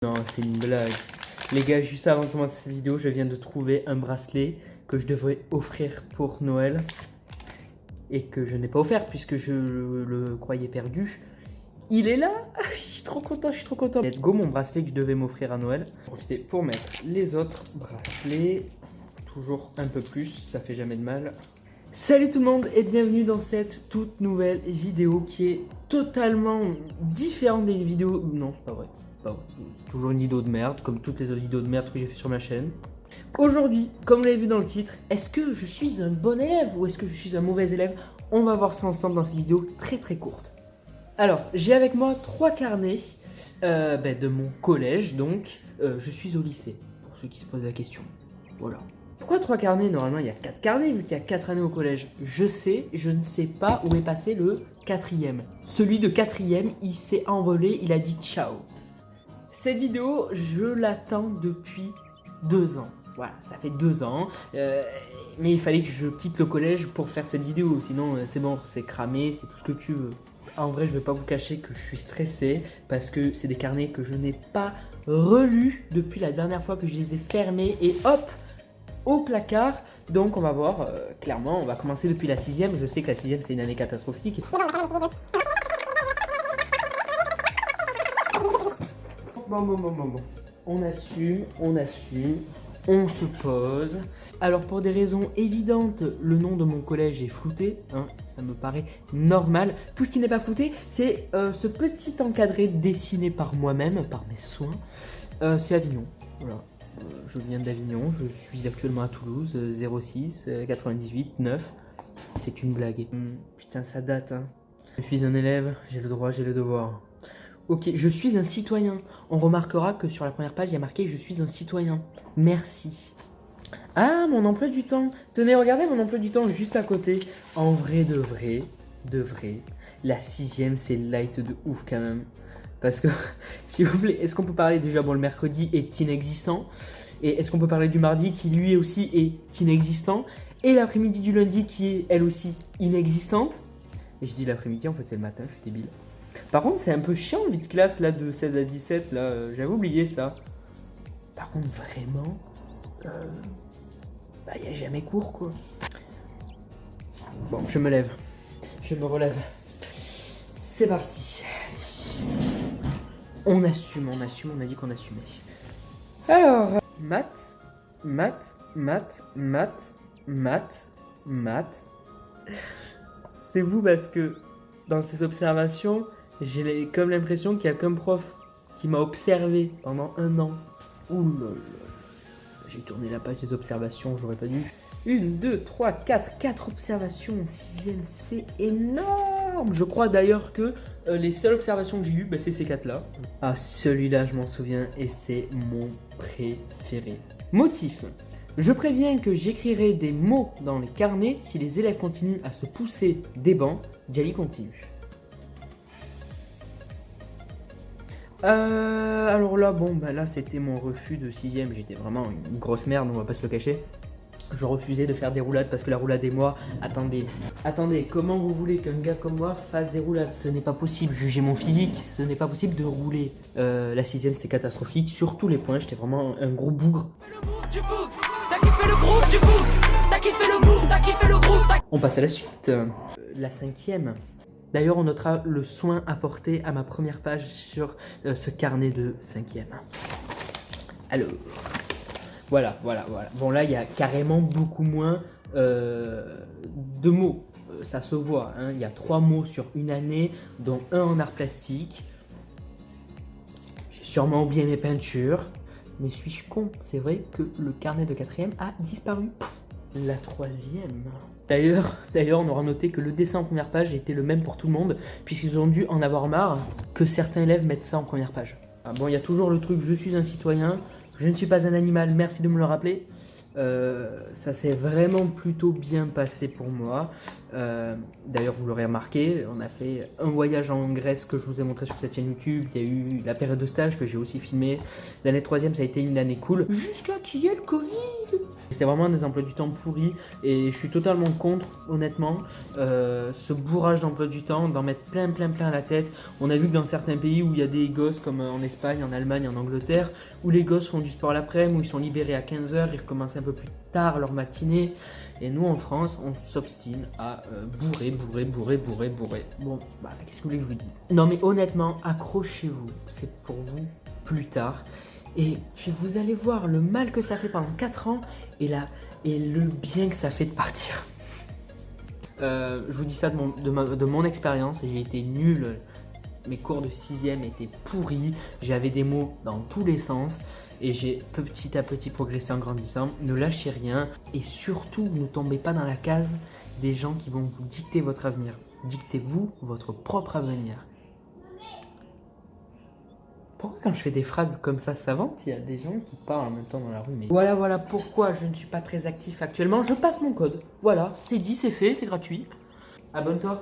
Non, c'est une blague. Les gars, juste avant de commencer cette vidéo, je viens de trouver un bracelet que je devrais offrir pour Noël et que je n'ai pas offert puisque je le croyais perdu. Il est là. Je suis trop content, je suis trop content. Let's go, mon bracelet que je devais m'offrir à Noël. Profitez pour mettre les autres bracelets. Toujours un peu plus, ça fait jamais de mal. Salut tout le monde et bienvenue dans cette toute nouvelle vidéo qui est totalement différente des vidéos... Non, c'est pas vrai. Toujours une vidéo de merde, comme toutes les autres vidéos de merde que j'ai fait sur ma chaîne. Aujourd'hui, comme vous l'avez vu dans le titre, est-ce que je suis un bon élève ou est-ce que je suis un mauvais élève? On va voir ça ensemble dans cette vidéo très courte. Alors, j'ai avec moi 3 carnets de mon collège, donc je suis au lycée, pour ceux qui se posent la question. Voilà. Pourquoi 3 carnets? Normalement, il y a 4 carnets vu qu'il y a 4 années au collège. Je ne sais pas où est passé le 4e. Celui de 4e, il s'est envolé, il a dit ciao. Cette vidéo, je l'attends depuis 2 ans. Voilà, ça fait 2 ans. Mais il fallait que je quitte le collège pour faire cette vidéo. Sinon, c'est bon, c'est cramé, c'est tout ce que tu veux. En vrai, je ne vais pas vous cacher que je suis stressé parce que c'est des carnets que je n'ai pas relus depuis la dernière fois que je les ai fermés. Et hop, au placard. Donc, on va voir. Clairement, on va commencer depuis la 6e. Je sais que la 6e, c'est une année catastrophique. Bon. On assume, on se pose. Alors pour des raisons évidentes, le nom de mon collège est flouté, hein, ça me paraît normal. Tout ce qui n'est pas flouté, c'est ce petit encadré dessiné par moi-même, par mes soins. C'est Avignon, voilà. Je viens d'Avignon, je suis actuellement à Toulouse, 06 98 9. C'est une blague. Putain, ça date, hein. Je suis un élève, j'ai le droit, j'ai le devoir. Ok, je suis un citoyen. On remarquera que sur la première page, il y a marqué « Je suis un citoyen ». Merci. Ah, mon emploi du temps. Tenez, regardez mon emploi du temps juste à côté. En vrai, de vrai, la 6e, c'est light de ouf quand même. Parce que, s'il vous plaît, est-ce qu'on peut parler déjà, bon, le mercredi est inexistant. Et est-ce qu'on peut parler du mardi qui, lui aussi, est inexistant. Et l'après-midi du lundi qui est, elle aussi, inexistante. Et je dis l'après-midi, en fait, c'est le matin, je suis débile. Par contre, c'est un peu chiant le vide classe là de 16 à 17 là, j'avais oublié ça. Par contre, vraiment, y a jamais cours quoi. Bon, je me lève, je me relève. C'est parti. On assume, on a dit qu'on assumait. Alors, maths. C'est vous parce que dans ces observations, j'ai comme l'impression qu'il y a qu'un prof qui m'a observé pendant 1 an. Ouh là là. J'ai tourné la page des observations, j'aurais pas dû. 1, 2, 3, 4 observations en 6e, c'est énorme. Je crois d'ailleurs que les seules observations que j'ai eues, c'est ces 4 là. Ah, celui-là, je m'en souviens et c'est mon préféré. Motif. Je préviens que j'écrirai des mots dans les carnets si les élèves continuent à se pousser des bancs. Djali continue. Alors là, là c'était mon refus de 6e. J'étais vraiment une grosse merde, on va pas se le cacher. Je refusais de faire des roulades parce que la roulade et moi, attendez, comment vous voulez qu'un gars comme moi fasse des roulades? Ce n'est pas possible, jugez mon physique, ce n'est pas possible de rouler. La 6e c'était catastrophique sur tous les points, j'étais vraiment un gros bougre. On passe à la suite. La 5e. D'ailleurs, on notera le soin apporté à ma première page sur ce carnet de 5e. Alors, voilà. Bon, là, il y a carrément beaucoup moins de mots. Ça se voit, hein. Il y a 3 mots sur une année, dont 1 en art plastique. J'ai sûrement oublié mes peintures. Mais suis-je con? C'est vrai que le carnet de 4e a disparu. La 3e. D'ailleurs, on aura noté que le dessin en première page était le même pour tout le monde, puisqu'ils ont dû en avoir marre que certains élèves mettent ça en première page. Ah bon, il y a toujours le truc « Je suis un citoyen, je ne suis pas un animal, merci de me le rappeler ». Ça s'est vraiment plutôt bien passé pour moi. D'ailleurs, vous l'aurez remarqué, on a fait un voyage en Grèce que je vous ai montré sur cette chaîne YouTube. Il y a eu la période de stage que j'ai aussi filmé. L'année troisième, ça a été une année cool. Jusqu'à qu'il y ait le Covid. C'était vraiment des emplois du temps pourris et je suis totalement contre, honnêtement, ce bourrage d'emploi du temps, d'en mettre plein à la tête. On a vu que dans certains pays où il y a des gosses, comme en Espagne, en Allemagne, en Angleterre, où les gosses font du sport l'après-midi, où ils sont libérés à 15 h, ils recommencent un peu plus tard leur matinée. Et nous en France, on s'obstine à bourrer. Bon, bah qu'est-ce que vous voulez que je vous dise? Non mais honnêtement, accrochez-vous, c'est pour vous plus tard. Et puis vous allez voir le mal que ça fait pendant 4 ans et le bien que ça fait de partir. Je vous dis ça de mon expérience, j'ai été nul. Mes cours de 6e étaient pourris, j'avais des mots dans tous les sens et j'ai petit à petit progressé en grandissant. Ne lâchez rien et surtout ne tombez pas dans la case des gens qui vont vous dicter votre avenir. Dictez-vous votre propre avenir. Pourquoi quand je fais des phrases comme ça savantes, il y a des gens qui parlent en même temps dans la rue mais... Voilà pourquoi je ne suis pas très actif actuellement. Je passe mon code. Voilà, c'est dit, c'est fait, c'est gratuit. Abonne-toi.